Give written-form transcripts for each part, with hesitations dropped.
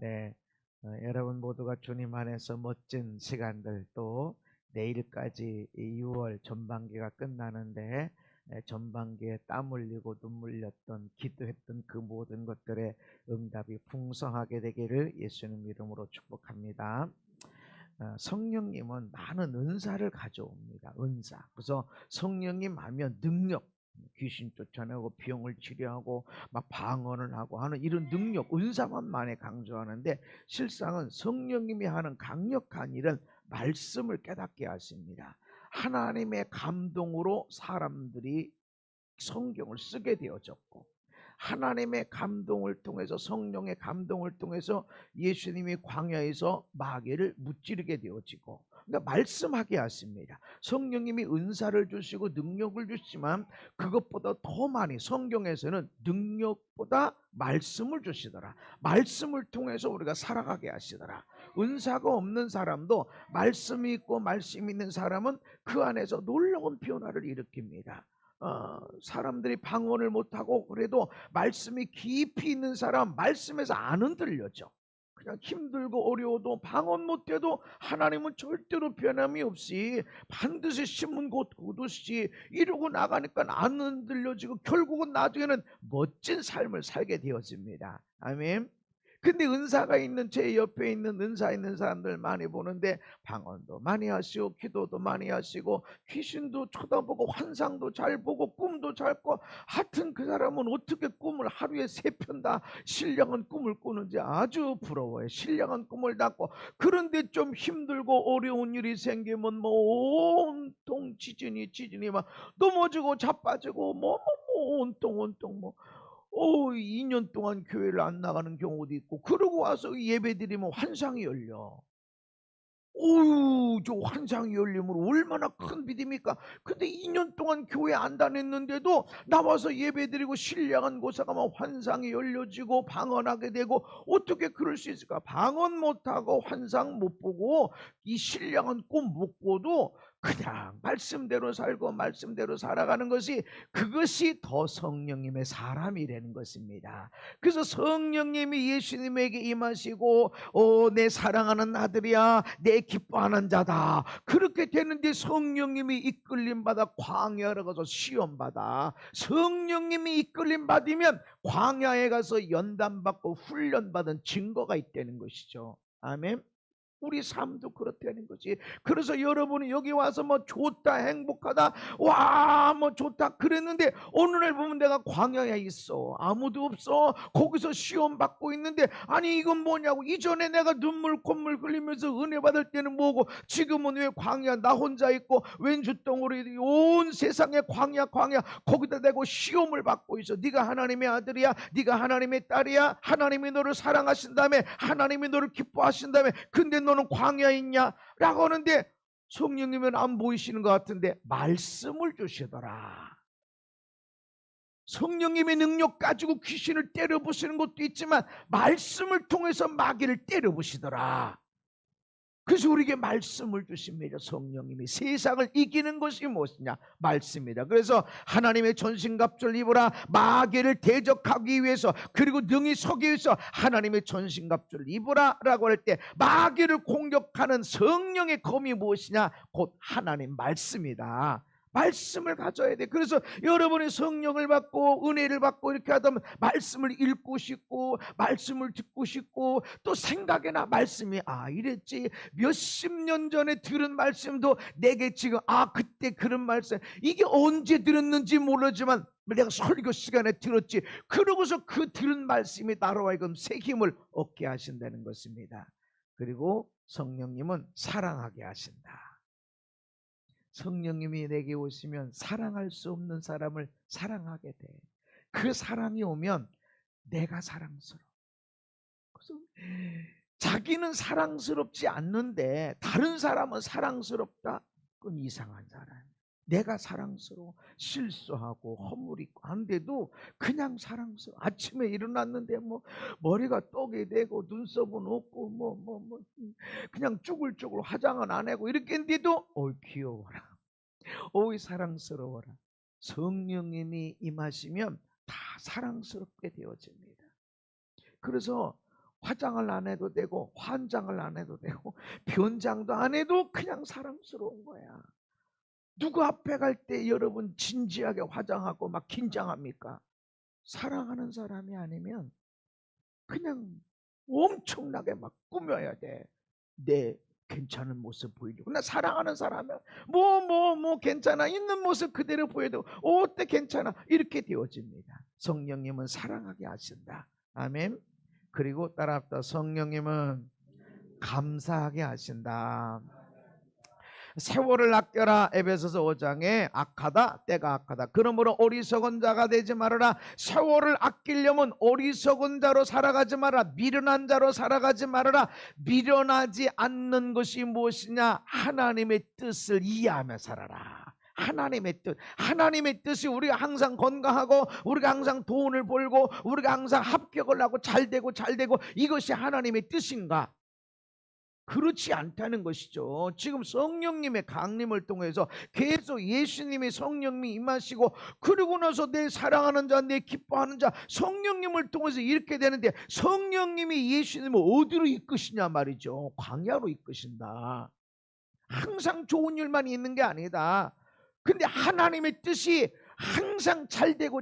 네, 여러분 모두가 주님 안에서 멋진 시간들 또 내일까지 이 6월 전반기가 끝나는데 전반기에 땀 흘리고 눈물 흘렸던 기도했던 그 모든 것들의 응답이 풍성하게 되기를 예수님 이름으로 축복합니다. 성령님은 많은 은사를 가져옵니다. 은사. 그래서 성령님 하면 능력, 귀신 쫓아내고 병을 치료하고 막 방언을 하고 하는 이런 능력, 은사만 많이 강조하는데 실상은 성령님이 하는 강력한 일은 말씀을 깨닫게 하십니다. 하나님의 감동으로 사람들이 성경을 쓰게 되어졌고, 하나님의 감동을 통해서, 성령의 감동을 통해서 예수님이 광야에서 마귀를 무찌르게 되어지고, 그러니까 말씀하게 하십니다. 성령님이 은사를 주시고 능력을 주시지만 그것보다 더 많이 성경에서는 능력보다 말씀을 주시더라. 말씀을 통해서 우리가 살아가게 하시더라. 은사가 없는 사람도 말씀이 있고 말씀이 있는 사람은 그 안에서 놀라운 변화를 일으킵니다. 사람들이 방언을 못하고 그래도 말씀이 깊이 있는 사람, 말씀에서 안 흔들려져. 그냥 힘들고 어려워도 방언 못해도 하나님은 절대로 변함이 없이 반드시 심은 곳 거두시 이러고 나가니까 안 흔들려지고 결국은 나중에는 멋진 삶을 살게 되어집니다. 아멘. 근데 은사가 있는, 제 옆에 있는 은사 있는 사람들 많이 보는데 방언도 많이 하시고 기도도 많이 하시고 귀신도 쳐다보고 환상도 잘 보고 꿈도 잘 꿔. 하여튼 그 사람은 어떻게 꿈을 하루에 3편 다 신령한 꿈을 꾸는지 아주 부러워요. 신령한 꿈을 닦고. 그런데 좀 힘들고 어려운 일이 생기면 뭐 온통 지진이 막 넘어지고 자빠지고 뭐 온통 뭐 2년 동안 교회를 안 나가는 경우도 있고, 그러고 와서 예배 드리면 환상이 열려. 저 환상이 열리면 얼마나 큰 믿음입니까? 근데 2년 동안 교회 안 다녔는데도 나와서 예배드리고 신령한 곳에 가면 환상이 열려지고 방언하게 되고, 어떻게 그럴 수 있을까? 방언 못하고 환상 못 보고 이 신령한 꿈 못 꿔도 그냥 말씀대로 살고 말씀대로 살아가는 것이, 그것이 더 성령님의 사람이라는 것입니다. 그래서 성령님이 예수님에게 임하시고 내 사랑하는 아들이야, 내 기뻐하는 자다, 그렇게 되는데 성령님이 이끌림 받아 광야에 가서 시험 받아. 성령님이 이끌림 받으면 광야에 가서 연단 받고 훈련 받은 증거가 있다는 것이죠. 아멘. 우리 삶도 그렇다는 거지. 그래서 여러분이 여기 와서 뭐 좋다, 행복하다, 와, 뭐 좋다 그랬는데 어느 날 보면 내가 광야에 있어. 아무도 없어. 거기서 시험 받고 있는데, 아니 이건 뭐냐고. 이전에 내가 눈물 콧물 흘리면서 은혜 받을 때는 뭐고, 지금은 왜 광야 나 혼자 있고 왼주 덩어리 온 세상에 광야 거기다 대고 시험을 받고 있어. 네가 하나님의 아들이야, 네가 하나님의 딸이야, 하나님이 너를 사랑하신다며, 하나님이 너를 기뻐하신다며, 근데 너는 광야에 있냐? 라고 하는데 성령님은 안 보이시는 것 같은데 말씀을 주시더라. 성령님의 능력 가지고 귀신을 때려부시는 것도 있지만 말씀을 통해서 마귀를 때려부시더라. 그래서 우리에게 말씀을 주십니다. 성령님이. 세상을 이기는 것이 무엇이냐? 말씀이다. 그래서 하나님의 전신갑주를 입으라. 마귀를 대적하기 위해서, 그리고 능히 서기 위해서 하나님의 전신갑주를 입으라 라고 할 때, 마귀를 공격하는 성령의 검이 무엇이냐? 곧 하나님 말씀이다. 말씀을 가져야 돼. 그래서 여러분이 성령을 받고 은혜를 받고 이렇게 하다 보면 말씀을 읽고 싶고 말씀을 듣고 싶고, 또 생각에나 말씀이 이랬지, 몇십 년 전에 들은 말씀도 내게 지금 그때 그런 말씀, 이게 언제 들었는지 모르지만 내가 설교 시간에 들었지, 그러고서 그 들은 말씀이 나로 하여금 새 힘을 얻게 하신다는 것입니다. 그리고 성령님은 사랑하게 하신다. 성령님이 내게 오시면 사랑할 수 없는 사람을 사랑하게 돼. 그 사랑이 오면 내가 사랑스러워. 그래서 자기는 사랑스럽지 않는데 다른 사람은 사랑스럽다? 그건 이상한 사람. 내가 사랑스러워. 실수하고 허물 있고 한데도 그냥 사랑스러워. 아침에 일어났는데 뭐 머리가 떡이 되고 눈썹은 없고 그냥 쭈글쭈글 화장은 안 하고 이렇게 했는데도 귀여워라. 사랑스러워라. 성령님이 임하시면 다 사랑스럽게 되어집니다. 그래서 화장을 안 해도 되고 환장을 안 해도 되고 변장도 안 해도 그냥 사랑스러운 거야. 누구 앞에 갈 때 여러분 진지하게 화장하고 막 긴장합니까? 사랑하는 사람이 아니면 그냥 엄청나게 막 꾸며야 돼. 내 괜찮은 모습 보이려고. 나 사랑하는 사람은 뭐 괜찮아. 있는 모습 그대로 보여도 어때 괜찮아. 이렇게 되어집니다. 성령님은 사랑하게 하신다. 아멘. 그리고 따라합다. 성령님은 감사하게 하신다. 세월을 아껴라. 에베소서 5장에 악하다, 때가 악하다. 그러므로 어리석은 자가 되지 말아라. 세월을 아끼려면 어리석은 자로 살아가지 말아라. 미련한 자로 살아가지 말아라. 미련하지 않는 것이 무엇이냐? 하나님의 뜻을 이해하며 살아라. 하나님의 뜻, 하나님의 뜻이 우리가 항상 건강하고 우리가 항상 돈을 벌고 우리가 항상 합격을 하고 잘되고 이것이 하나님의 뜻인가? 그렇지 않다는 것이죠. 지금 성령님의 강림을 통해서 계속 예수님의 성령님이 임하시고, 그러고 나서 내 사랑하는 자, 내 기뻐하는 자, 성령님을 통해서 이렇게 되는데, 성령님이 예수님을 어디로 이끄시냐 말이죠. 광야로 이끄신다. 항상 좋은 일만 있는 게 아니다. 근데 하나님의 뜻이 항상 잘되고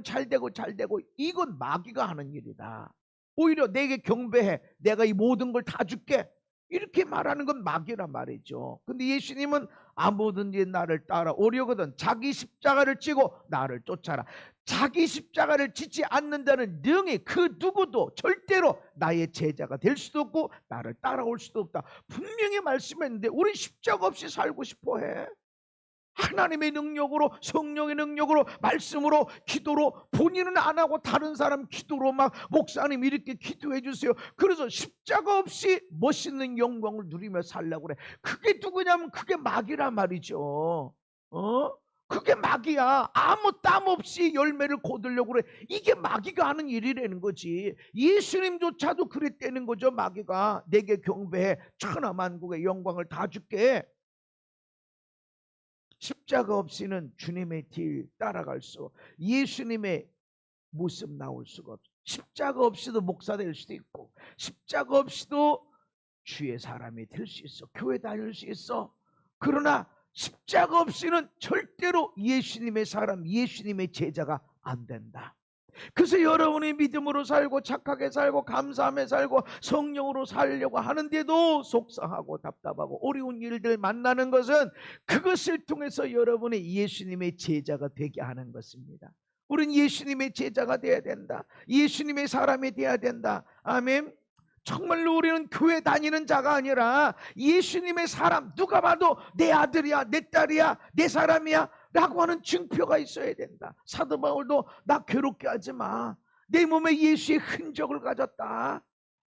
이건 마귀가 하는 일이다. 오히려 내게 경배해, 내가 이 모든 걸 다 줄게, 이렇게 말하는 건 마귀란 말이죠. 근데 예수님은 아무든지 나를 따라오려거든 자기 십자가를 지고 나를 쫓아라. 자기 십자가를 지지 않는 자는 능히 그 누구도 절대로 나의 제자가 될 수도 없고 나를 따라올 수도 없다. 분명히 말씀했는데 우리 십자가 없이 살고 싶어해. 하나님의 능력으로, 성령의 능력으로, 말씀으로, 기도로, 본인은 안 하고 다른 사람 기도로 막 목사님 이렇게 기도해 주세요. 그래서 십자가 없이 멋있는 영광을 누리며 살려고 그래. 그게 누구냐면 그게 마귀란 말이죠. 그게 마귀야. 아무 땀 없이 열매를 거두려고 그래. 이게 마귀가 하는 일이라는 거지. 예수님조차도 그랬다는 거죠. 마귀가 내게 경배해, 천하만국의 영광을 다 줄게. 십자가 없이는 주님의 길 따라갈 수, 예수님의 모습 나올 수가 없어. 십자가 없이도 목사 될 수도 있고, 십자가 없이도 주의 사람이 될 수 있어. 교회 다닐 수 있어. 그러나 십자가 없이는 절대로 예수님의 사람, 예수님의 제자가 안 된다. 그래서 여러분이 믿음으로 살고 착하게 살고 감사하며 살고 성령으로 살려고 하는데도 속상하고 답답하고 어려운 일들 만나는 것은 그것을 통해서 여러분이 예수님의 제자가 되게 하는 것입니다. 우리는 예수님의 제자가 되어야 된다. 예수님의 사람이 되어야 된다. 아멘. 정말로 우리는 교회 다니는 자가 아니라 예수님의 사람, 누가 봐도 내 아들이야, 내 딸이야, 내 사람이야 라고 하는 증표가 있어야 된다. 사도 바울도 나 괴롭게 하지 마. 내 몸에 예수의 흔적을 가졌다.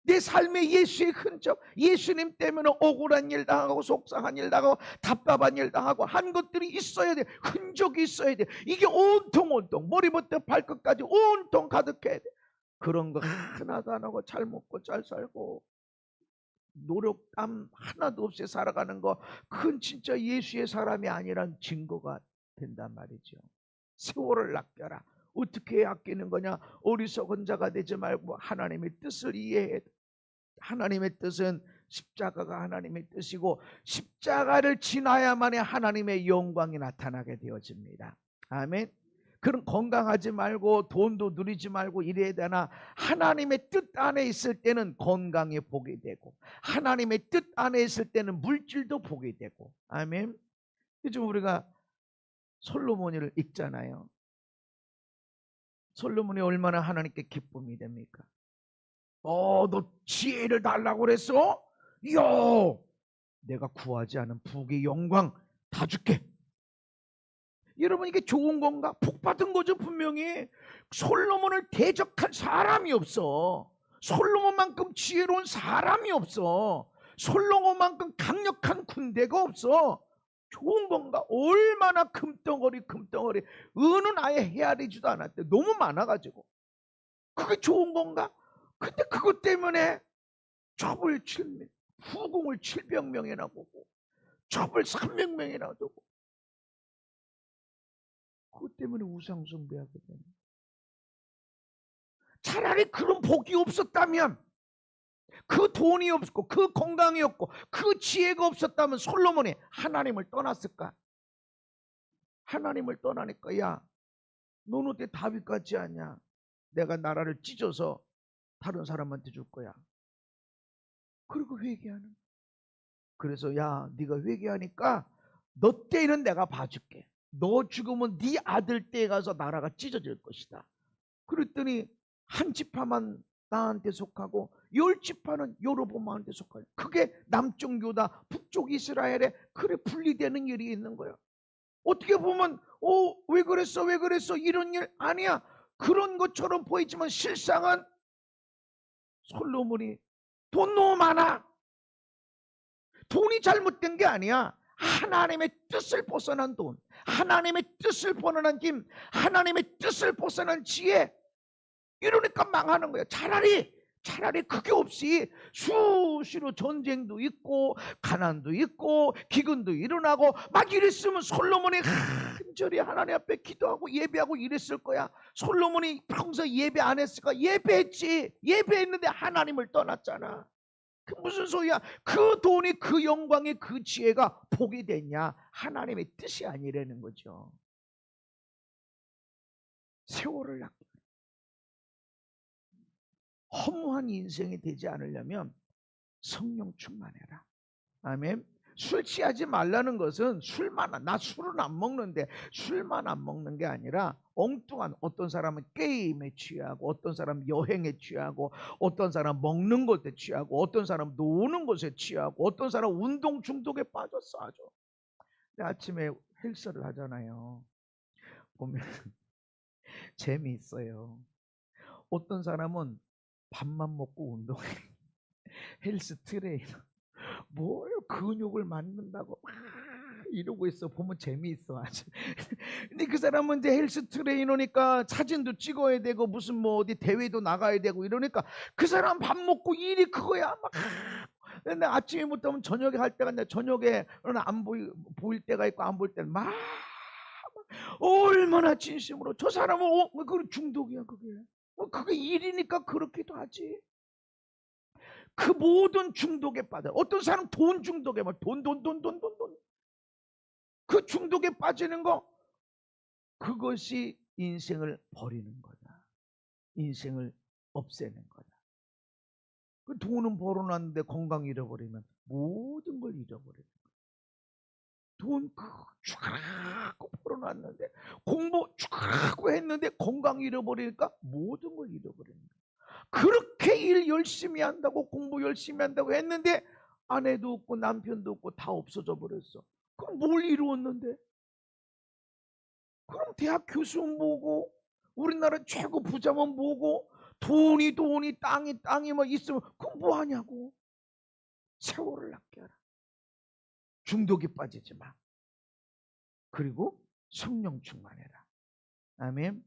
내 삶에 예수의 흔적, 예수님 때문에 억울한 일 당하고 속상한 일 당하고 답답한 일 당하고 한 것들이 있어야 돼. 흔적이 있어야 돼. 이게 온통 머리부터 발끝까지 온통 가득해야 돼. 그런 거 하나도 안 하고 잘 먹고 잘 살고 노력담 하나도 없이 살아가는 거, 그건 진짜 예수의 사람이 아니란 증거가 된단 말이죠. 세월을 아껴라. 어떻게 아끼는 거냐? 어리석은 자가 되지 말고 하나님의 뜻을 이해해. 하나님의 뜻은 십자가가 하나님의 뜻이고 십자가를 지나야만이 하나님의 영광이 나타나게 되어집니다. 아멘. 그런 건강하지 말고 돈도 누리지 말고 이래야 되나? 하나님의 뜻 안에 있을 때는 건강에 복이 되고 하나님의 뜻 안에 있을 때는 물질도 복이 되고. 아멘. 요즘 우리가 솔로몬을 읽잖아요. 솔로몬이 얼마나 하나님께 기쁨이 됩니까? 너 지혜를 달라고 그랬어? 이야, 내가 구하지 않은 북의 영광 다 줄게. 여러분, 이게 좋은 건가? 복 받은 거죠. 분명히 솔로몬을 대적할 사람이 없어. 솔로몬만큼 지혜로운 사람이 없어. 솔로몬만큼 강력한 군대가 없어. 좋은 건가? 얼마나 금덩어리 은은 아예 헤아리지도 않았대. 너무 많아가지고. 그게 좋은 건가? 근데 그것 때문에 첩을 7명, 후궁을 700명이나 보고 첩을 300명이나 두고, 그것 때문에 우상숭배하게 되는. 차라리 그런 복이 없었다면, 그 돈이 없고 그 건강이 없고 그 지혜가 없었다면 솔로몬이 하나님을 떠났을까? 하나님을 떠나니까 야, 너는 어때 다윗 같지 않냐? 내가 나라를 찢어서 다른 사람한테 줄 거야. 그리고 회개하는. 그래서 야, 네가 회개하니까 너 때는 내가 봐줄게. 너 죽으면 네 아들 때에 가서 나라가 찢어질 것이다. 그랬더니 한 지파만 나한테 속하고 10지파는 여로보암한테 속하요. 그게 남쪽 유다, 북쪽 이스라엘에 그래 분리되는 일이 있는 거예요. 어떻게 보면 왜 그랬어 왜 그랬어 이런 일 아니야. 그런 것처럼 보이지만 실상은 솔로몬이 돈 너무 많아. 돈이 잘못된 게 아니야. 하나님의 뜻을 벗어난 돈, 하나님의 뜻을 벗어난 힘, 하나님의 뜻을 벗어난 지혜, 이러니까 망하는 거예요. 차라리 그게 없이 수시로 전쟁도 있고 가난도 있고 기근도 일어나고 막 이랬으면 솔로몬이 간절히 하나님 앞에 기도하고 예배하고 이랬을 거야. 솔로몬이 평소에 예배 안 했을까? 예배했지. 예배했는데 하나님을 떠났잖아. 그 무슨 소리야? 그 돈이, 그 영광이, 그 지혜가 복이 됐냐? 하나님의 뜻이 아니라는 거죠. 세월을 낚 허무한 인생이 되지 않으려면 성령 충만해라. 아멘. 술 취하지 말라는 것은 나 술은 안 먹는데 술만 안 먹는 게 아니라 엉뚱한, 어떤 사람은 게임에 취하고 어떤 사람은 여행에 취하고 어떤 사람은 먹는 것에 취하고 어떤 사람은 노는 것에 취하고 어떤 사람은 운동 중독에 빠졌어 아주. 아침에 헬스를 하잖아요. 보면 재미있어요. 어떤 사람은 밥만 먹고 운동해. 헬스 트레이너. 뭘 근육을 만든다고 막 이러고 있어. 보면 재미있어 아주. 근데 그 사람은 이제 헬스 트레이너니까 사진도 찍어야 되고 무슨 뭐 어디 대회도 나가야 되고 이러니까 그 사람 밥 먹고 일이 그거야. 막. 근데 아침에 못하면 저녁에 할 때가, 저녁에 안 보일 때가 있고 안 보일 때는 막 얼마나 진심으로. 저 사람은 그 중독이야 그게. 그게 일이니까 그렇기도 하지. 그 모든 중독에 빠져. 어떤 사람 돈 중독에 막 돈. 그 중독에 빠지는 거, 그것이 인생을 버리는 거다. 인생을 없애는 거다. 그 돈은 벌어놨는데 건강 잃어버리면 모든 걸 잃어버리는 거야. 돈 쫙 벌어놨는데 공부 쫙 했는데 건강 잃어버리니까 모든 걸 잃어버리는 거야. 그렇게 일 열심히 한다고, 공부 열심히 한다고 했는데 아내도 없고 남편도 없고 다 없어져 버렸어. 그럼 뭘 이루었는데? 그럼 대학 교수는 뭐고, 우리나라 최고 부자만 뭐고, 돈이 땅이 막 있으면 그럼 뭐 하냐고. 세월을 낚여라. 중독에 빠지지 마. 그리고 성령 충만해라. 아멘.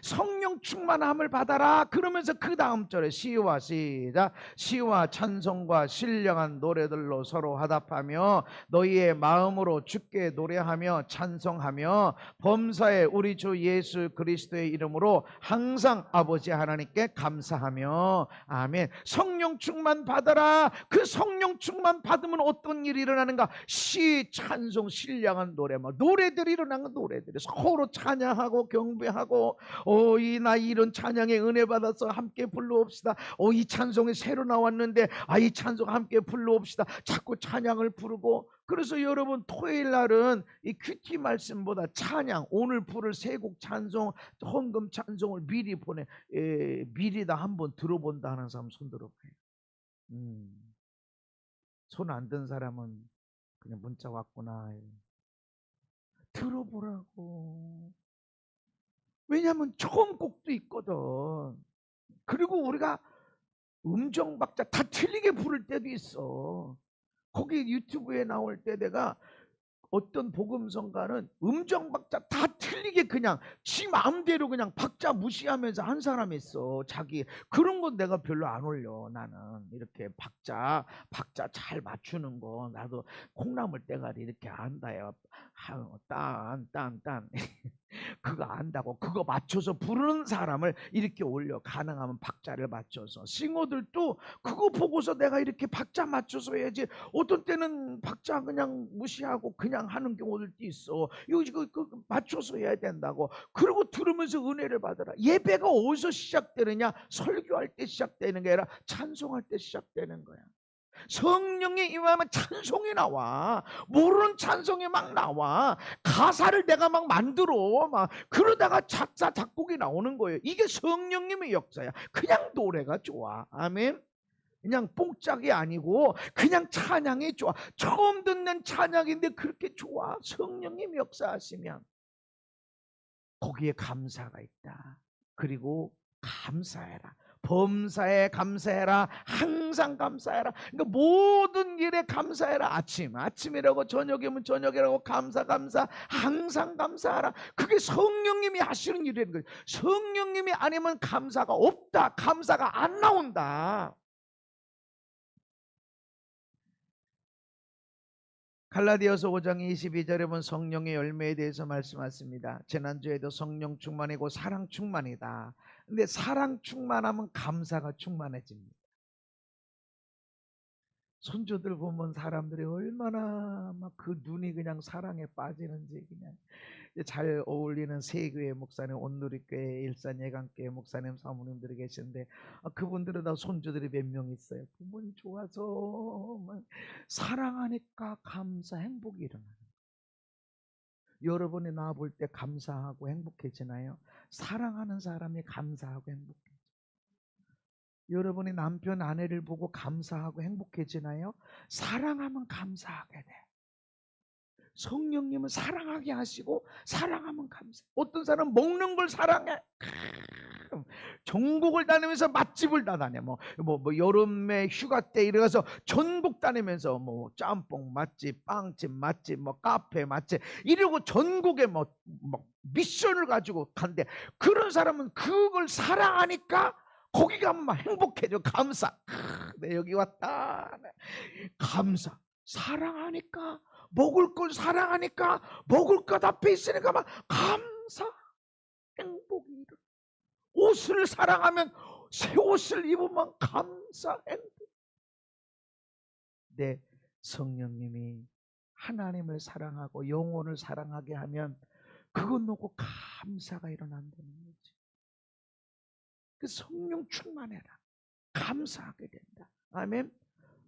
성령 충만함을 받아라. 그러면서 그 다음 절에 시와 시작. 시와 찬송과 신령한 노래들로 서로 화답하며 너희의 마음으로 주께 노래하며 찬송하며 범사에 우리 주 예수 그리스도의 이름으로 항상 아버지 하나님께 감사하며. 아멘. 성령 충만 받아라. 그 성령 충만 받으면 어떤 일이 일어나는가? 시, 찬송, 신령한 노래, 노래들이 일어나는 노래들이 서로 찬양하고 경배하고, 나 이런 찬양에 은혜 받아서 함께 불러옵시다. 이 찬송이 새로 나왔는데 이 찬송 함께 불러옵시다. 자꾸 찬양을 부르고. 그래서 여러분, 토요일 날은 이 큐티 말씀보다 찬양, 오늘 부를 세 곡 찬송, 헌금 찬송을 미리 다 한번 들어본다 하는 사람 손 들어봐요. 손 안 든 사람은 그냥 문자 왔구나. 들어보라고. 왜냐하면 처음 곡도 있거든. 그리고 우리가 음정 박자 다 틀리게 부를 때도 있어. 거기 유튜브에 나올 때 내가 어떤 복음성가는 음정 박자 다 틀리게 그냥 지 마음대로 그냥 박자 무시하면서 한 사람이 있어. 자기 그런 건 내가 별로 안 올려. 나는 이렇게 박자 잘 맞추는 거 나도 콩나물 대가리 이렇게 안다요. 딴 그거 안다고 그거 맞춰서 부르는 사람을 이렇게 올려. 가능하면 박자를 맞춰서. 싱어들도 그거 보고서 내가 이렇게 박자 맞춰서 해야지. 어떤 때는 박자 그냥 무시하고 그냥 하는 경우들도 있어. 이거 맞춰서 해야 된다고. 그리고 들으면서 은혜를 받아라. 예배가 어디서 시작되느냐? 설교할 때 시작되는 게 아니라 찬송할 때 시작되는 거야. 성령이 임하면 찬송이 나와. 모르는 찬송이 막 나와. 가사를 내가 막 만들어. 막 그러다가 작사 작곡이 나오는 거예요. 이게 성령님의 역사야. 그냥 노래가 좋아. 아멘. 그냥 뽕짝이 아니고 그냥 찬양이 좋아. 처음 듣는 찬양인데 그렇게 좋아. 성령님 역사하시면 거기에 감사가 있다. 그리고 감사해라. 범사에 감사해라. 항상 감사해라. 그러니까 모든 일에 감사해라. 아침이라고 저녁이면 저녁이라고 감사 항상 감사하라. 그게 성령님이 하시는 일이라는 거예요. 성령님이 아니면 감사가 없다. 감사가 안 나온다. 갈라디아서 5장 22절에 보면 성령의 열매에 대해서 말씀하십니다. 지난주에도 성령 충만이고 사랑 충만이다. 근데 사랑 충만하면 감사가 충만해집니다. 손주들 보면 사람들이 얼마나 막 그 눈이 그냥 사랑에 빠지는지. 그냥 잘 어울리는 세교회 목사님, 온누리교회, 일산예강교회 목사님, 사모님들이 계시는데 그분들은 다 손주들이 몇 명 있어요. 부모님 좋아서 사랑하니까 감사, 행복이 일어나요. 여러분이 나 볼 때 감사하고 행복해지나요? 사랑하는 사람이 감사하고 행복해져. 여러분이 남편, 아내를 보고 감사하고 행복해지나요? 사랑하면 감사하게 돼. 성령님은 사랑하게 하시고 사랑하면 감사. 어떤 사람은 먹는 걸 사랑해. 전국을 다니면서 맛집을 다 다녀. 뭐 여름에 휴가 때 이래서 전국 다니면서 뭐 짬뽕 맛집, 빵집 맛집, 뭐 카페 맛집 이러고 전국에 뭐 미션을 가지고 간대. 그런 사람은 그걸 사랑하니까 거기 가면 막 행복해져. 감사. 내 여기 왔다. 감사. 사랑하니까, 먹을 걸 사랑하니까, 먹을 것 앞에 있으니까 막 감사, 행복이 일어나. 옷을 사랑하면 새 옷을 입으면 감사, 행복. 내 성령님이 하나님을 사랑하고 영혼을 사랑하게 하면 그것 놓고 감사가 일어난다는 거지. 그 성령 충만해라. 감사하게 된다. 아멘.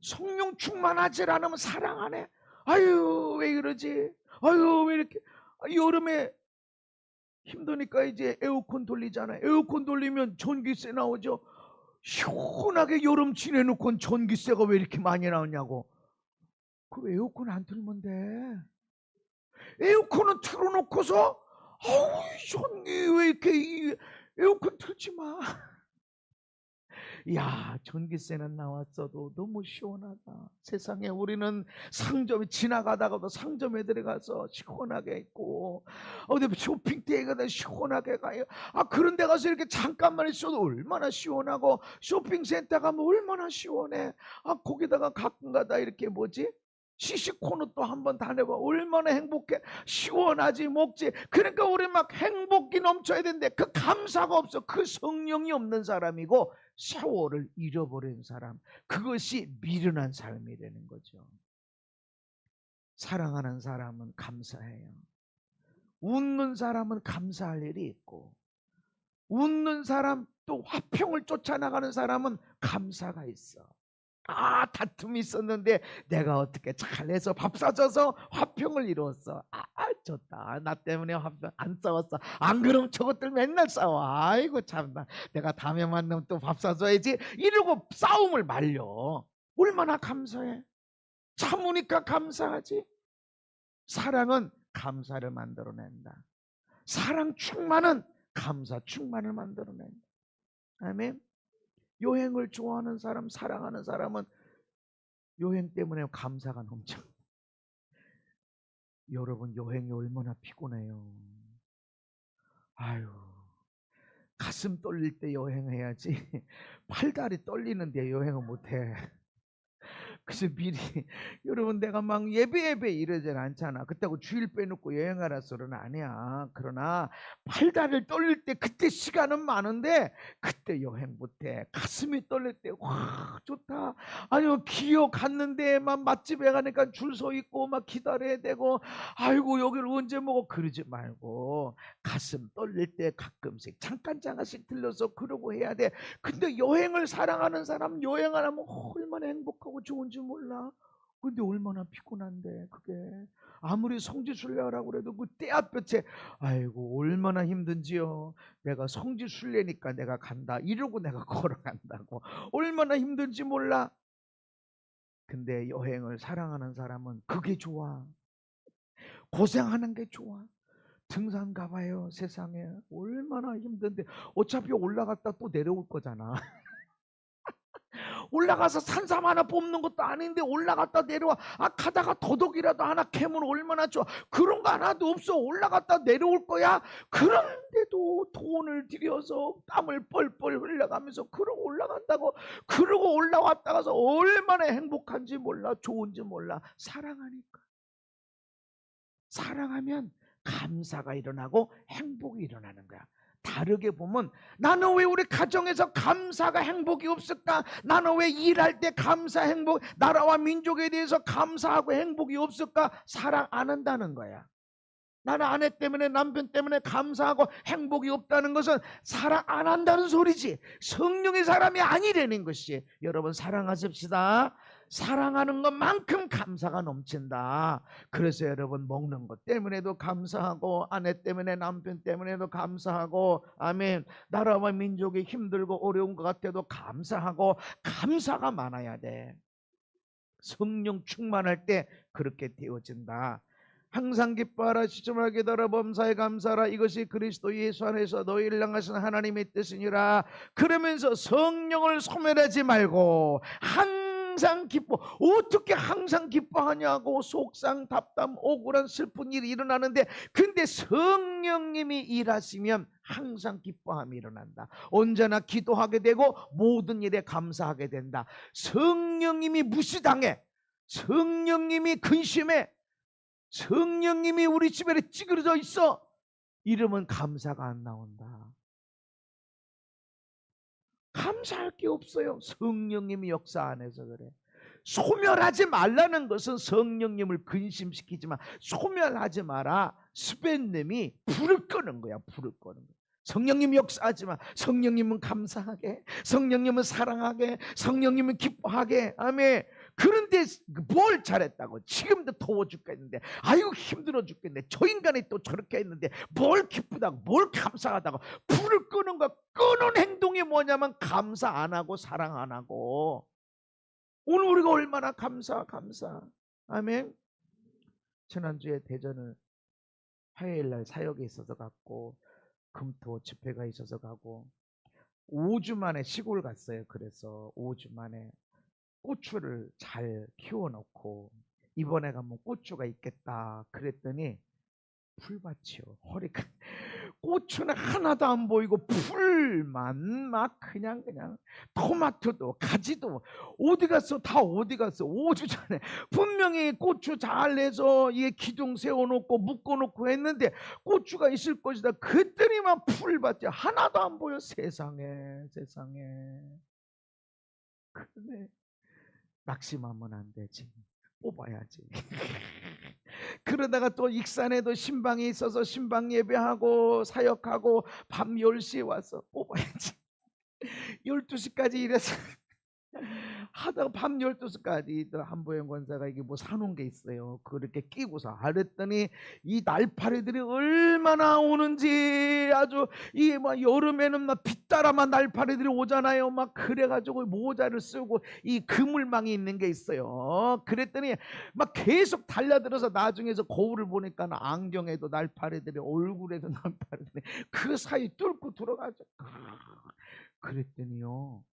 성령 충만하지 않으면 사랑 안 해. 아유 왜 이러지? 아유 왜 이렇게? 여름에 힘드니까 이제 에어컨 돌리잖아요. 에어컨 돌리면 전기세 나오죠. 시원하게 여름 지내놓고 전기세가 왜 이렇게 많이 나오냐고. 그 에어컨 안 틀면 돼. 에어컨은 틀어놓고서 아우 전기 왜 이렇게 에어컨 틀지 마. 야, 전기세는 나왔어도 너무 시원하다. 세상에 우리는 상점에 지나가다가도 상점에 들어가서 시원하게 있고 어디 쇼핑대에 가다 시원하게 가요. 그런 데 가서 이렇게 잠깐만 있어도 얼마나 시원하고 쇼핑센터 가면 얼마나 시원해. 거기다가 가끔가다 이렇게 시식코너 또 한번 다녀봐. 얼마나 행복해. 시원하지 먹지. 그러니까 우리 막 행복이 넘쳐야 되는데 그 감사가 없어. 그 성령이 없는 사람이고 세월을 잃어버린 사람. 그것이 미련한 삶이 되는 거죠. 사랑하는 사람은 감사해요. 웃는 사람은 감사할 일이 있고, 웃는 사람 또 화평을 쫓아나가는 사람은 감사가 있어. 다툼이 있었는데 내가 어떻게 잘해서 밥 사줘서 화평을 이루었어. 좋다. 나 때문에 화평 안 싸웠어. 안 그럼 저것들 맨날 싸워. 아이고 참나. 내가 다음에 만나면 또 밥 사줘야지. 이러고 싸움을 말려. 얼마나 감사해. 참으니까 감사하지. 사랑은 감사를 만들어낸다. 사랑 충만은 감사 충만을 만들어낸다. 아멘. 여행을 좋아하는 사람, 사랑하는 사람은 여행 때문에 감사가 넘쳐. 여러분 여행이 얼마나 피곤해요. 아유, 가슴 떨릴 때 여행해야지. 팔다리 떨리는데 여행을 못해. 그래서 미리 여러분 내가 막 예배 이러진 않잖아. 그렇다고 주일 빼놓고 여행하라 소리는 아니야. 그러나 팔다리를 떨릴 때 그때 시간은 많은데 그때 여행 못해. 가슴이 떨릴 때 와 좋다. 아니요 기어 갔는데 막 맛집에 가니까 줄 서 있고 막 기다려야 되고 아이고 여기를 언제 먹어 그러지 말고 가슴 떨릴 때 가끔씩 잠깐씩 들려서 그러고 해야 돼. 근데 여행을 사랑하는 사람 여행 안 하면 얼마나 행복하고 좋은지 몰라. 근데 얼마나 피곤한데 그게 아무리 성지순례하라고 그래도 그 떼앞볕에 아이고 얼마나 힘든지요. 내가 성지순례니까 내가 간다 이러고 내가 걸어간다고 얼마나 힘든지 몰라. 근데 여행을 사랑하는 사람은 그게 좋아. 고생하는 게 좋아. 등산 가봐요. 세상에 얼마나 힘든데 어차피 올라갔다 또 내려올 거잖아. 올라가서 산삼 하나 뽑는 것도 아닌데 올라갔다 내려와. 가다가 더덕이라도 하나 캐면 얼마나 좋아. 그런 거 하나도 없어. 올라갔다 내려올 거야. 그런데도 돈을 들여서 땀을 뻘뻘 흘려가면서 그러고 올라간다고. 그러고 올라왔다 가서 얼마나 행복한지 몰라. 좋은지 몰라. 사랑하니까. 사랑하면 감사가 일어나고 행복이 일어나는 거야. 다르게 보면 나는 왜 우리 가정에서 감사가 행복이 없을까? 나는 왜 일할 때 감사 행복, 나라와 민족에 대해서 감사하고 행복이 없을까? 사랑 안 한다는 거야. 나는 아내 때문에 남편 때문에 감사하고 행복이 없다는 것은 사랑 안 한다는 소리지. 성령의 사람이 아니라는 것이. 여러분 사랑하십시다. 사랑하는 것만큼 감사가 넘친다. 그래서 여러분 먹는 것 때문에도 감사하고 아내 때문에 남편 때문에도 감사하고 아멘. 나라와 민족이 힘들고 어려운 것 같아도 감사하고 감사가 많아야 돼. 성령 충만할 때 그렇게 되어진다. 항상 기뻐하라 시점을 기다려 범사에 감사하라 이것이 그리스도 예수 안에서 너희를 향하신 하나님의 뜻이니라. 그러면서 성령을 소멸하지 말고 항상 기뻐. 어떻게 항상 기뻐하냐고. 속상 답답 억울한 슬픈 일이 일어나는데 근데 성령님이 일하시면 항상 기뻐함이 일어난다. 언제나 기도하게 되고 모든 일에 감사하게 된다. 성령님이 무시당해. 성령님이 근심해. 성령님이 우리 집에 찌그러져 있어. 이러면 감사가 안 나온다. 감사할 게 없어요. 성령님이 역사 안 해서 그래. 소멸하지 말라는 것은 성령님을 근심시키지만 소멸하지 마라. 스벤님이 불을 끄는 거야. 불을 끄는 거야. 성령님 역사하지만 성령님은 감사하게, 성령님은 사랑하게, 성령님은 기뻐하게. 아멘. 그런데 뭘 잘했다고? 지금도 더워 죽겠는데 아이고 힘들어 죽겠네. 저 인간이 또 저렇게 했는데 뭘 기쁘다고 뭘 감사하다고. 불을 끄는 거. 끄는 행동이 뭐냐면 감사 안 하고 사랑 안 하고. 오늘 우리가 얼마나 감사. 아멘. 지난주에 대전을 화요일날 사역에 있어서 갔고 금토 집회가 있어서 가고 5주 만에 시골 갔어요. 그래서 5주 만에 고추를 잘 키워놓고 이번에 가면 고추가 있겠다 그랬더니 풀밭이요. 허리가 고추는 하나도 안 보이고 풀만 막 그냥 토마토도 가지도 어디 갔어? 다 어디 갔어? 5주 전에 분명히 고추 잘 내서 이게 기둥 세워놓고 묶어놓고 했는데 고추가 있을 것이다. 그랬더니 막 풀밭이 하나도 안 보여. 세상에. 그런데 낙심하면 안 되지. 뽑아야지. 그러다가 또 익산에도 신방이 있어서 신방 예배하고 사역하고 밤 10시에 와서 뽑아야지. 12시까지 일해서 하다가 밤 12시까지 한보영 권사가 이게 뭐 사놓은 게 있어요. 그렇게 끼고서 알았더니 이 날파리들이 얼마나 오는지 아주 이 막 여름에는 막 빗따라만 날파리들이 오잖아요. 막 그래가지고 모자를 쓰고 이 그물망이 있는 게 있어요. 그랬더니 막 계속 달려들어서 나중에서 거울을 보니까 안경에도 날파리들이 얼굴에도 날파리들이 그 사이 뚫고 들어가죠. 그랬더니요.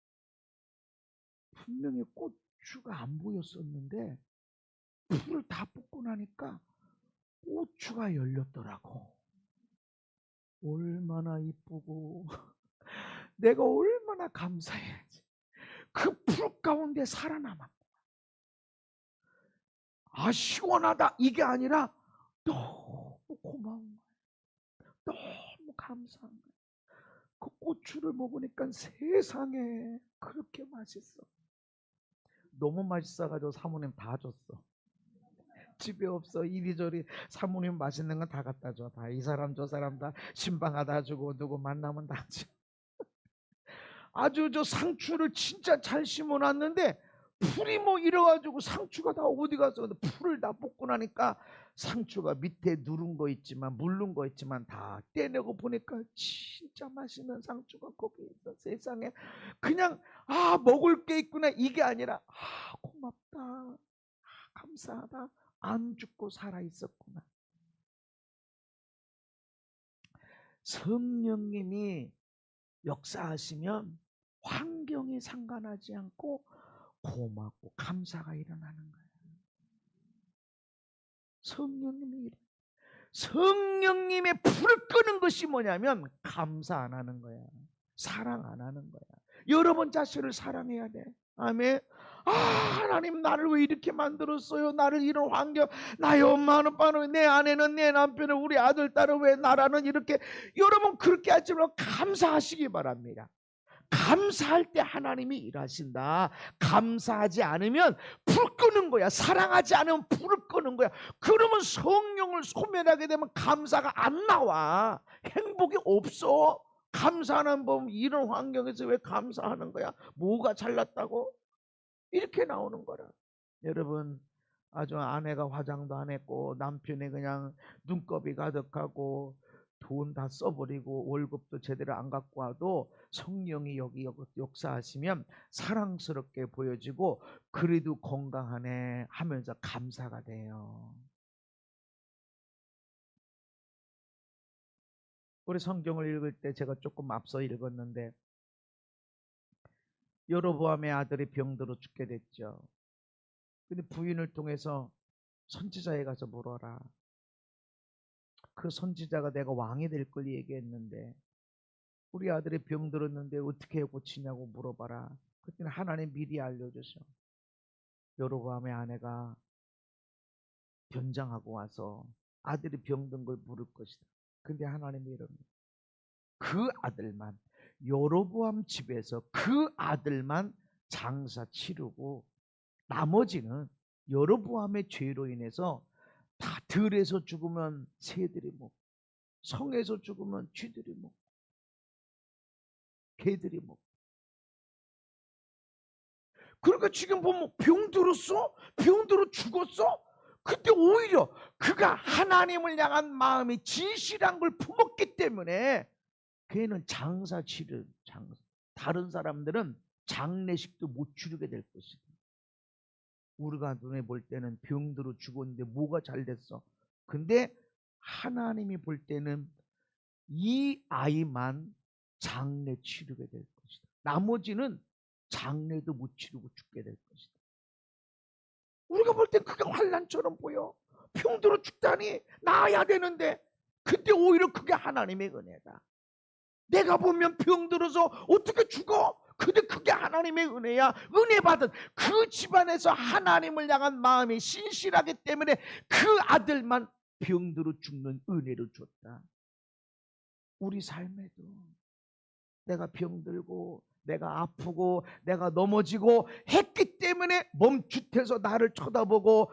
분명히 고추가 안 보였었는데 풀을 다 뽑고 나니까 고추가 열렸더라고. 얼마나 이쁘고 내가 얼마나 감사해야지. 그 풀 가운데 살아남았고 시원하다 이게 아니라 너무 고마운 거예요. 너무 감사한 거예요. 그 고추를 먹으니까 세상에 그렇게 맛있어. 너무 맛있어가지고 사모님 다 줬어. 집에 없어. 이리저리 사모님 맛있는 건 다 갖다 줘. 다 이 사람 저 사람 다 신방하다 주고 누구 만나면 다 줘. 아주 저 상추를 진짜 잘 심어놨는데 풀이 뭐 이래가지고 상추가 다 어디 가서 풀을 다 뽑고 나니까 상추가 밑에 누른 거 있지만 물른 거 있지만 다 떼내고 보니까 진짜 맛있는 상추가 거기 있어. 세상에 그냥 먹을 게 있구나 이게 아니라 고맙다, 감사하다, 안 죽고 살아 있었구나. 성령님이 역사하시면 환경에 상관하지 않고 고맙고 감사가 일어나는 거예요. 성령님의 불을 끄는 것이 뭐냐면 감사 안 하는 거야. 사랑 안 하는 거야. 여러분 자신을 사랑해야 돼. 아멘. 하나님 나를 왜 이렇게 만들었어요? 나를 이런 환경, 나의 엄마는 아빠는, 내 아내는, 내 남편은, 우리 아들 딸은 왜 나라는 이렇게. 여러분 그렇게 하지 말고 감사하시기 바랍니다. 감사할 때 하나님이 일하신다. 감사하지 않으면 불 끄는 거야. 사랑하지 않으면 불을 끄는 거야. 그러면 성령을 소멸하게 되면 감사가 안 나와. 행복이 없어. 감사하는 법, 이런 환경에서 왜 감사하는 거야? 뭐가 잘났다고? 이렇게 나오는 거라. 여러분 아주 아내가 화장도 안 했고 남편이 그냥 눈곱이 가득하고 돈 다 써버리고 월급도 제대로 안 갖고 와도 성령이 여기 역사하시면 사랑스럽게 보여지고 그래도 건강하네 하면서 감사가 돼요. 우리 성경을 읽을 때 제가 조금 앞서 읽었는데 여로보암의 아들이 병들어 죽게 됐죠. 근데 부인을 통해서 선지자에 가서 물어라. 그 선지자가 내가 왕이 될 걸 얘기했는데 우리 아들이 병들었는데 어떻게 고치냐고 물어봐라. 그때는 하나님 미리 알려줘서 여로보암의 아내가 변장하고 와서 아들이 병든 걸 물을 것이다. 근데 하나님이 이럽니다. 그 아들만, 여로보암 집에서 그 아들만 장사 치르고 나머지는 여로보암의 죄로 인해서 다 들에서 죽으면 새들이 먹고 성에서 죽으면 쥐들이 먹고 개들이 먹고. 그러니까 지금 보면 병들었어? 병들어 죽었어? 그때 오히려 그가 하나님을 향한 마음이 진실한 걸 품었기 때문에 걔는 장사 치른 다른 사람들은 장례식도 못 치르게 될 것이다. 우리가 눈에 볼 때는 병들어 죽었는데 뭐가 잘 됐어? 근데 하나님이 볼 때는 이 아이만 장례 치르게 될 것이다. 나머지는 장례도 못 치르고 죽게 될 것이다. 우리가 볼 땐 그게 환난처럼 보여. 병들어 죽다니 나아야 되는데 그때 오히려 그게 하나님의 은혜다. 내가 보면 병들어서 어떻게 죽어? 근데 그게 하나님의 은혜야. 은혜 받은 그 집안에서 하나님을 향한 마음이 신실하기 때문에 그 아들만 병들어 죽는 은혜를 줬다. 우리 삶에도 내가 병들고 내가 아프고 내가 넘어지고 했기 때문에 멈칫해서 나를 쳐다보고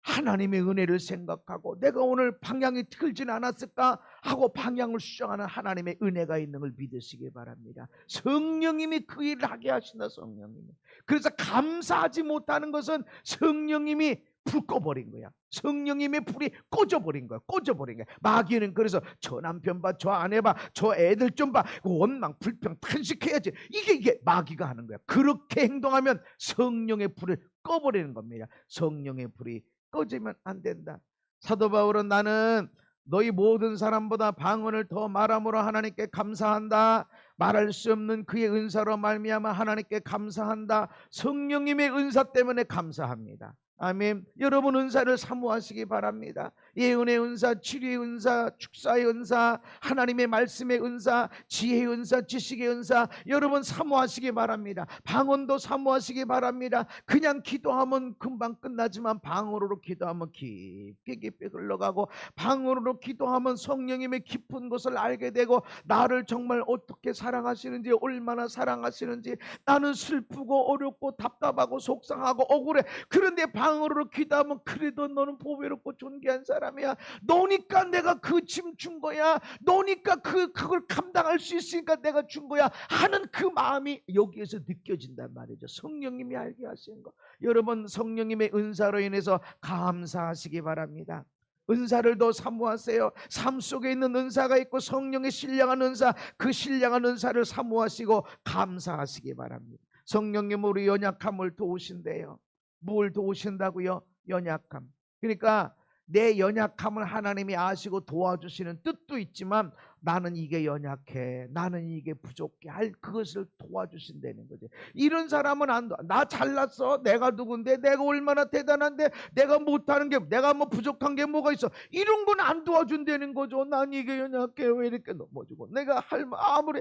하나님의 은혜를 생각하고 내가 오늘 방향이 틀진 않았을까 하고 방향을 수정하는 하나님의 은혜가 있는 걸 믿으시기 바랍니다. 성령님이 그 일을 하게 하신다. 성령님이. 그래서 감사하지 못하는 것은 성령님이 불 꺼버린 거야. 성령님의 불이 꺼져버린 거야. 꺼져버린 거야. 마귀는 그래서 저 남편 봐, 저 아내 봐, 저 애들 좀 봐, 원망 불평 탄식해야지. 이게 마귀가 하는 거야. 그렇게 행동하면 성령의 불을 꺼버리는 겁니다. 성령의 불이 꺼지면 안 된다. 사도 바울은 나는 너희 모든 사람보다 방언을 더 말함으로 하나님께 감사한다. 말할 수 없는 그의 은사로 말미암아 하나님께 감사한다. 성령님의 은사 때문에 감사합니다. 아멘. 여러분 은사를 사모하시기 바랍니다. 예언의 은사, 치료의 은사, 축사의 은사, 하나님의 말씀의 은사, 지혜의 은사, 지식의 은사, 여러분 사모하시기 바랍니다. 방언도 사모하시기 바랍니다. 그냥 기도하면 금방 끝나지만 방언으로 기도하면 깊게 흘러가고, 방언으로 기도하면 성령님의 깊은 것을 알게 되고, 나를 정말 어떻게 사랑하시는지, 얼마나 사랑하시는지, 나는 슬프고 어렵고 답답하고 속상하고 억울해. 그런데 방언으로 기도하면 그래도 너는 보배롭고 존귀한 사람이야. 너니까 내가 그 짐 준 거야. 너니까 그걸 감당할 수 있으니까 내가 준 거야 하는 그 마음이 여기에서 느껴진단 말이죠. 성령님이 알게 하시는 거. 여러분 성령님의 은사로 인해서 감사하시기 바랍니다. 은사를 더 사모하세요. 삶 속에 있는 은사가 있고 성령의 신령한 은사, 그 신령한 은사를 사모하시고 감사하시기 바랍니다. 성령님 우리 연약함을 도우신대요. 뭘 도우신다고요? 연약함. 그러니까 내 연약함을 하나님이 아시고 도와주시는 뜻도 있지만, 나는 이게 연약해, 나는 이게 부족해 할 그것을 도와주신다는 거지. 이런 사람은 안 도와. 나 잘났어, 내가 누군데, 내가 얼마나 대단한데, 내가 못하는 게, 내가 뭐 부족한 게 뭐가 있어, 이런 건 안 도와준다는 거죠. 난 이게 연약해, 왜 이렇게 넘어지고, 내가 아무리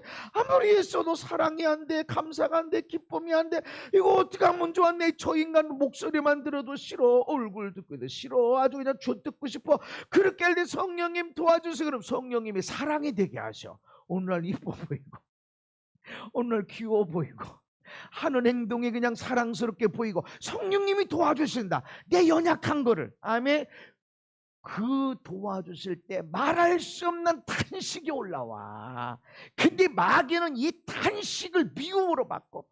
했어도 사랑이 안 돼, 감사가 안 돼, 기쁨이 안 돼. 이거 어떻게 하면 좋았네. 저 인간 목소리만 들어도 싫어, 얼굴 듣고도 싫어, 아주 그냥 듣고 싶어. 그렇게 할 때 성령님 도와주세요. 그럼 성령님이 사랑이 되게 하셔. 오늘날 이뻐 보이고, 오늘날 귀여워 보이고, 하는 행동이 그냥 사랑스럽게 보이고, 성령님이 도와주신다. 내 연약한 거를. 아멘. 그 도와주실 때 말할 수 없는 탄식이 올라와. 근데 마귀는 이 탄식을 미움으로 받고,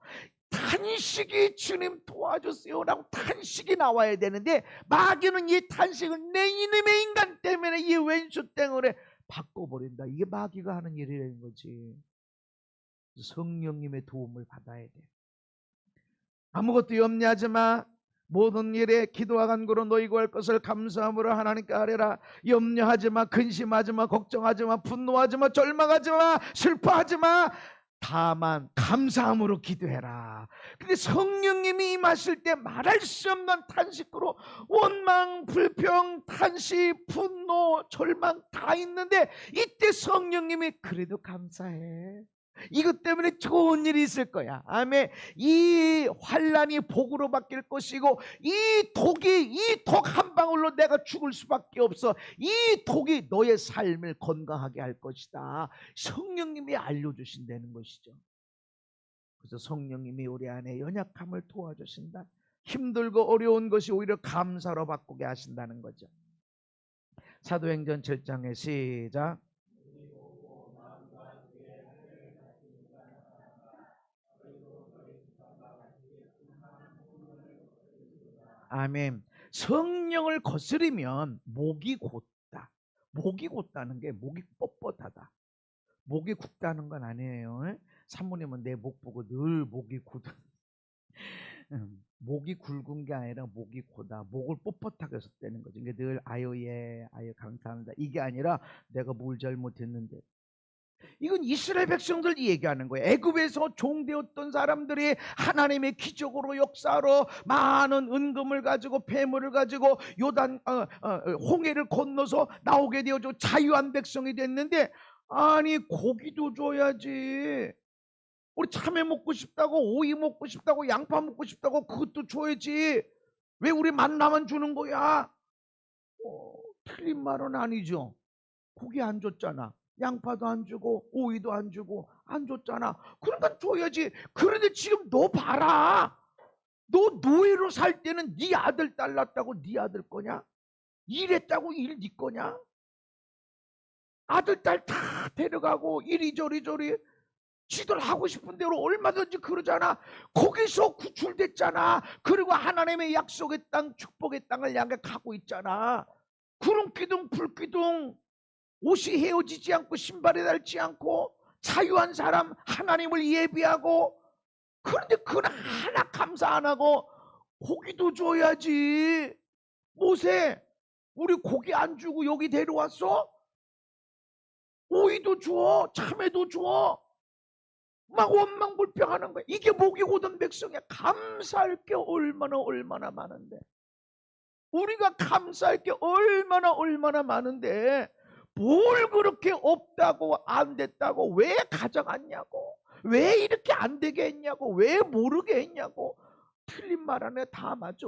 탄식이 주님 도와주세요라고 탄식이 나와야 되는데, 마귀는 이 탄식을 내 이놈의 인간 때문에, 이 왼수 때문에 바꿔버린다. 이게 마귀가 하는 일이라는 거지. 성령님의 도움을 받아야 돼. 아무것도 염려하지 마. 모든 일에 기도와 간구로 너희 구할 것을 감사함으로 하나님께 아뢰라. 염려하지 마, 근심하지 마, 걱정하지 마, 분노하지 마, 절망하지 마, 슬퍼하지 마. 다만 감사함으로 기도해라. 근데 성령님이 임하실 때 말할 수 없는 탄식으로 원망, 불평, 탄식, 분노, 절망 다 있는데, 이때 성령님이 그래도 감사해. 이것 때문에 좋은 일이 있을 거야. 아멘. 이 환난이 복으로 바뀔 것이고, 이 독 한 방울로 내가 죽을 수밖에 없어. 이 독이 너의 삶을 건강하게 할 것이다. 성령님이 알려주신다는 것이죠. 그래서 성령님이 우리 안에 연약함을 도와주신다. 힘들고 어려운 것이 오히려 감사로 바꾸게 하신다는 거죠. 사도행전 7장의 시작. 아멘. 성령을 거스르면 목이 곧다. 목이 곧다는 게 목이 뻣뻣하다. 목이 굳다는 건 아니에요. 사모님은 내 목 보고 늘 목이 굳은, 목이 굵은 게 아니라 목이 고다. 목을 뻣뻣하게 썼다는 거죠. 그러니까 늘 아유 예, 아유 감사합니다. 이게 아니라 내가 뭘 잘못했는데. 이건 이스라엘 백성들이 얘기하는 거예요. 애굽에서 종되었던 사람들이 하나님의 기적으로 역사로 많은 은금을 가지고 폐물을 가지고 요단 홍해를 건너서 나오게 되어서 자유한 백성이 됐는데, 아니 고기도 줘야지. 우리 참외 먹고 싶다고, 오이 먹고 싶다고, 양파 먹고 싶다고 그것도 줘야지. 왜 우리 만나만 주는 거야? 틀린 말은 아니죠. 고기 안 줬잖아. 양파도 안 주고 오이도 안 주고 안 줬잖아. 그러니까 줘야지. 그런데 지금 너 봐라. 너 노예로 살 때는 네 아들 딸 낳았다고 네 아들 거냐? 일했다고 일 네 거냐? 아들 딸 다 데려가고 이리저리 지들 하고 싶은 대로 얼마든지 그러잖아. 거기서 구출됐잖아. 그리고 하나님의 약속의 땅, 축복의 땅을 향해 가고 있잖아. 구름기둥 불기둥, 옷이 헤어지지 않고 신발이 닳지 않고 자유한 사람, 하나님을 예비하고. 그런데 그건 하나 감사 안 하고 고기도 줘야지. 모세, 우리 고기 안 주고 여기 데려왔어? 오이도 줘, 참외도 줘. 막 원망불평하는 거야. 이게 목이 고든 백성이야. 감사할 게 얼마나 많은데. 우리가 감사할 게 얼마나 많은데 뭘 그렇게 없다고 안 됐다고 왜 가져갔냐고, 왜 이렇게 안 되게 했냐고, 왜 모르게 했냐고. 틀린 말 안에 다 맞아.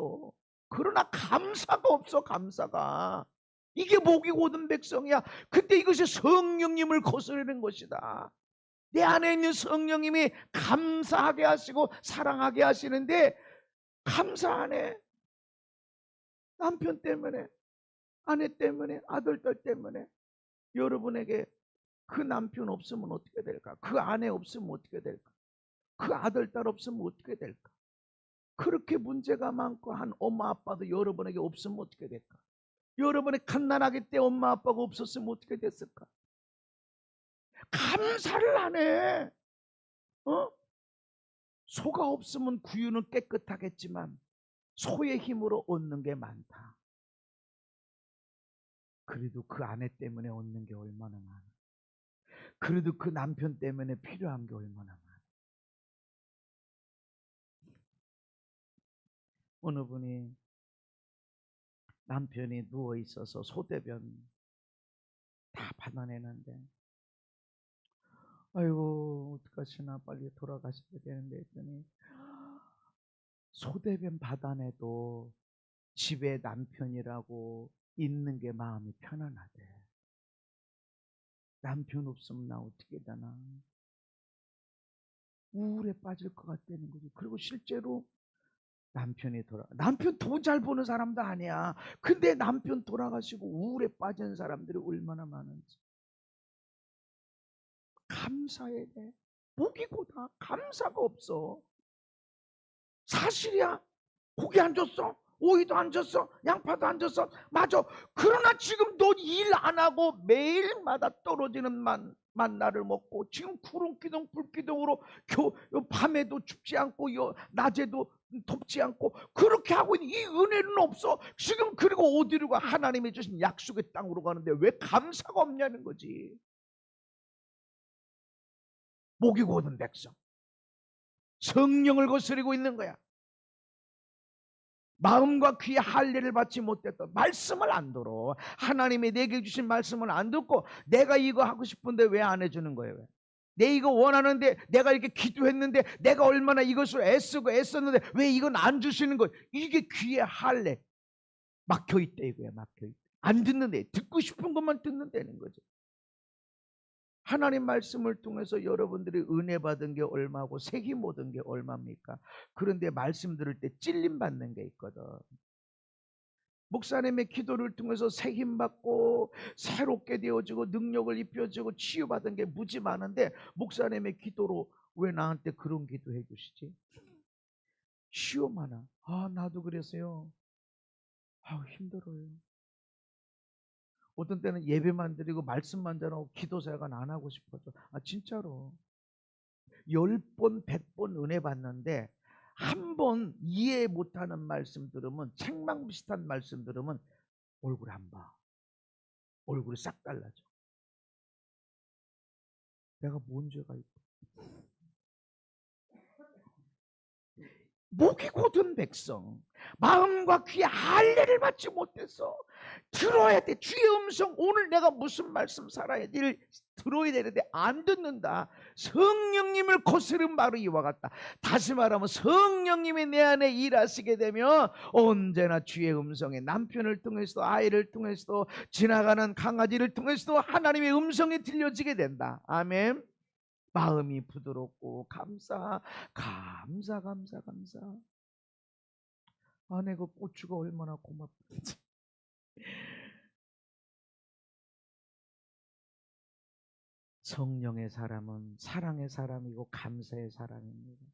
그러나 감사가 없어. 감사가. 이게 목이 고든 백성이야. 근데 이것이 성령님을 거스르는 것이다. 내 안에 있는 성령님이 감사하게 하시고 사랑하게 하시는데 감사 안 해. 남편 때문에, 아내 때문에, 아들, 딸 때문에. 여러분에게 그 남편 없으면 어떻게 될까? 그 아내 없으면 어떻게 될까? 그 아들, 딸 없으면 어떻게 될까? 그렇게 문제가 많고 한 엄마 아빠도 여러분에게 없으면 어떻게 될까? 여러분의 갓난아기 때 엄마 아빠가 없었으면 어떻게 됐을까? 감사를 안 해. 소가 없으면 구유는 깨끗하겠지만 소의 힘으로 얻는 게 많다. 그래도 그 아내 때문에 얻는 게 얼마나 많아. 그래도 그 남편 때문에 필요한 게 얼마나 많아. 어느 분이 남편이 누워있어서 소대변 다 받아내는데 아이고 어떡하시나 빨리 돌아가셔야 되는데 했더니 소대변 받아내도 집에 남편이라고 있는 게 마음이 편안하대. 남편 없으면 나 어떻게 되나 우울에 빠질 것 같다는 거지. 그리고 실제로 남편 돈 잘 버는 사람도 아니야. 근데 남편 돌아가시고 우울에 빠진 사람들이 얼마나 많은지. 감사해야 돼. 목이고다. 감사가 없어. 사실이야. 고기 안 줬어. 오이도 안 줬어. 양파도 안 줬어. 맞아. 그러나 지금 너 일 안 하고 매일마다 떨어지는 만나를 먹고 지금 구름기둥 불기둥으로 밤에도 춥지 않고 낮에도 덥지 않고 그렇게 하고 있는 이 은혜는 없어. 지금 그리고 어디로 가? 하나님이 주신 약속의 땅으로 가는데 왜 감사가 없냐는 거지. 목이 고든 백성. 성령을 거스르고 있는 거야. 마음과 귀의 할례를 받지 못했던 말씀을 안 들어. 하나님이 내게 주신 말씀을 안 듣고 내가 이거 하고 싶은데 왜 안 해주는 거예요? 왜? 내 이거 원하는데 내가 이렇게 기도했는데 내가 얼마나 이것을 애쓰고 애썼는데 왜 이건 안 주시는 거예요? 이게 귀의 할례 막혀있대. 이거야. 막혀있대. 안 듣는데 듣고 싶은 것만 듣는다는 거죠. 하나님 말씀을 통해서 여러분들이 은혜 받은 게 얼마고 세김 얻은 게 얼마입니까? 그런데 말씀 들을 때 찔림 받는 게 있거든. 목사님의 기도를 통해서 세김 받고 새롭게 되어지고 능력을 입혀지고 치유받은 게 무지 많은데 목사님의 기도로 왜 나한테 그런 기도 해주시지? 시험 하나. 나도 그랬어요. 힘들어요. 어떤 때는 예배만 드리고 말씀만 전하고 기도 생활 안 하고 싶어져. 진짜로 10번 100번 은혜 받는데 한 번 이해 못하는 말씀 들으면 책망 비슷한 말씀 들으면 얼굴 안 봐. 얼굴이 싹 달라져. 내가 뭔 죄가 있고. 목이 곧은 백성 마음과 귀의 할례를 받지 못해서 들어야 돼. 주의 음성. 오늘 내가 무슨 말씀 살아야 돼 들어야 되는데 안 듣는다. 성령님을 거스른 바로 이와 같다. 다시 말하면 성령님이 내 안에 일하시게 되면 언제나 주의 음성에 남편을 통해서도 아이를 통해서도 지나가는 강아지를 통해서도 하나님의 음성이 들려지게 된다. 아멘. 마음이 부드럽고 감사. 아내 그 고추가 얼마나 고맙던지. 성령의 사람은 사랑의 사람이고 감사의 사람입니다.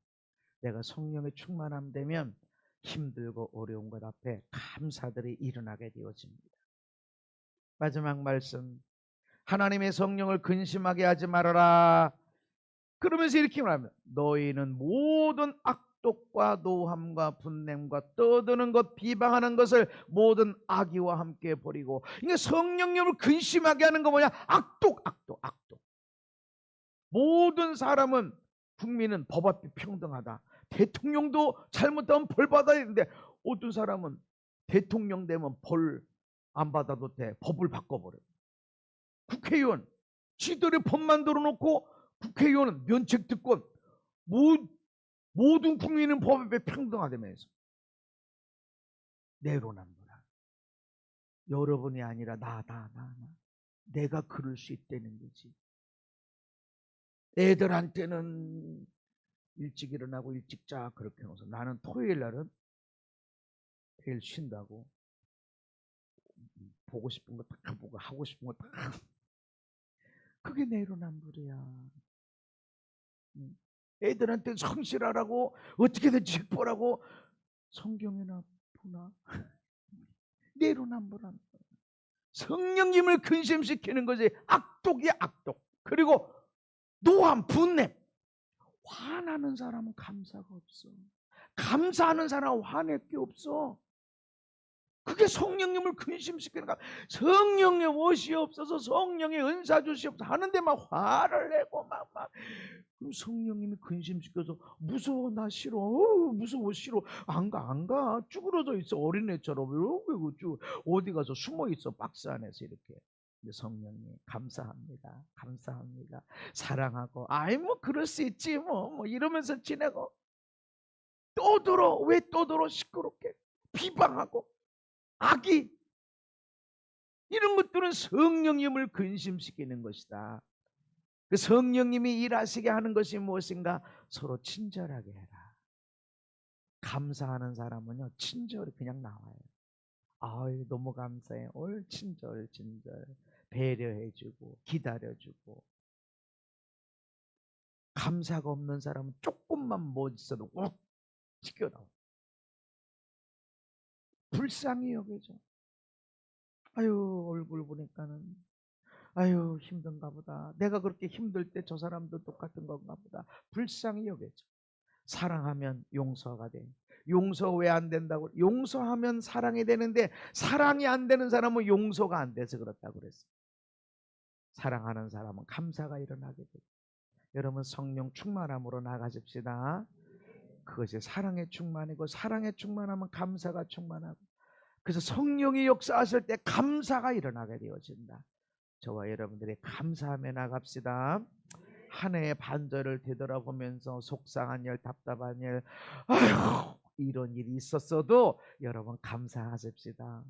내가 성령의 충만함 되면 힘들고 어려운 것 앞에 감사들이 일어나게 되어집니다. 마지막 말씀. 하나님의 성령을 근심하게 하지 말아라. 그러면서 이렇게 말합니다. 너희는 모든 악독과 노함과 분냄과 떠드는 것 비방하는 것을 모든 악의와 함께 버리고. 그러니까 성령님을 근심하게 하는 거 뭐냐? 악독. 모든 사람은 국민은 법 앞에 평등하다. 대통령도 잘못하면 벌 받아야 되는데 어떤 사람은 대통령 되면 벌 안 받아도 돼. 법을 바꿔버려. 국회의원 지들의 법 만들어 놓고 국회의원은 면책특권, 모든 국민은 법에 평등하다면서. 내로남불한 여러분이 아니라 나 내가 그럴 수 있다는 거지. 애들한테는 일찍 일어나고 일찍 자 그렇게 해서 나는 토요일 날은 매일 쉰다고 보고 싶은 거 다 보고 하고 싶은 거 다. 그게 내로남불이야. 애들한테 성실하라고 어떻게든 직보라고 성경에나 보나. 내로남불한 거야. 성령님을 근심시키는 거지. 악독이야 악독. 그리고 노함 분냄. 화나는 사람은 감사가 없어. 감사하는 사람은 화낼 게 없어. 그게 성령님을 근심시키는 거야. 성령의 옷이 없어서 성령의 은사 주시옵소서 하는데 막 화를 내고 막 그럼 성령님이 근심시켜서 무서워 나 싫어 무서워 싫어 안 가 쭈그러져 있어 어린애처럼 이러고 쭉 어디 가서 숨어 있어 박스 안에서 이렇게. 성령님 감사합니다 사랑하고 아이 뭐 그럴 수 있지 뭐 이러면서 지내고 떠들어. 왜 떠들어? 시끄럽게 비방하고 악이. 이런 것들은 성령님을 근심시키는 것이다. 그 성령님이 일하시게 하는 것이 무엇인가? 서로 친절하게 해라. 감사하는 사람은요 친절이 그냥 나와요. 아유 너무 감사해. 친절 배려해주고 기다려주고. 감사가 없는 사람은 조금만 뭐 있어도 욱 튀겨나와. 불쌍히 여겨져. 아유 얼굴 보니까는 아유 힘든가 보다. 내가 그렇게 힘들 때 저 사람도 똑같은 건가 보다. 불쌍히 여겨져. 사랑하면 용서가 돼. 용서 왜 안 된다고? 용서하면 사랑이 되는데 사랑이 안 되는 사람은 용서가 안 돼서 그렇다고 그랬어. 사랑하는 사람은 감사가 일어나게 돼. 여러분 성령 충만함으로 나가십시다. 그것이 사랑의 충만이고 사랑의 충만하면 감사가 충만하고. 그래서 성령이 역사하실 때 감사가 일어나게 되어진다. 저와 여러분들이 감사하며 나갑시다. 한 해의 반절을 되돌아보면서 속상한 일, 답답한 일, 아휴 이런 일이 있었어도 여러분 감사하십시다.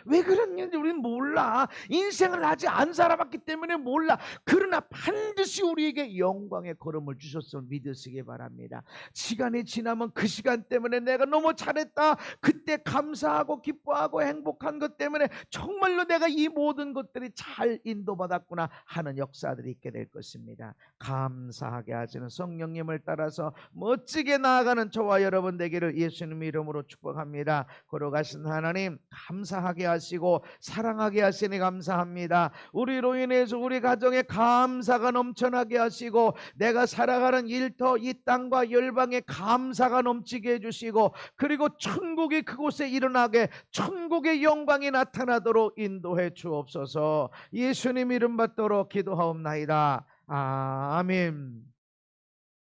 왜 그랬는지 우리는 몰라. 인생을 아직 안 살아봤기 때문에 몰라. 그러나 반드시 우리에게 영광의 걸음을 주셨음을 믿으시기 바랍니다. 시간이 지나면 그 시간 때문에 내가 너무 잘했다. 그때 감사하고 기뻐하고 행복한 것 때문에 정말로 내가 이 모든 것들이 잘 인도받았구나 하는 역사들이 있게 될 것입니다. 감사하게 하시는 성령님을 따라서 멋지게 나아가는 저와 여러분 되기를 예수님 이름으로 축복합니다. 걸어가신 하나님 감사하게 하시고 사랑하게 하시니 감사합니다. 우리로 인해서 우리 가정에 감사가 넘쳐나게 하시고 내가 살아가는 일터 이 땅과 열방에 감사가 넘치게 해주시고 그리고 천국이 그곳에 일어나게 천국의 영광이 나타나도록 인도해 주옵소서. 예수님 이름 받도록 기도하옵나이다. 아멘.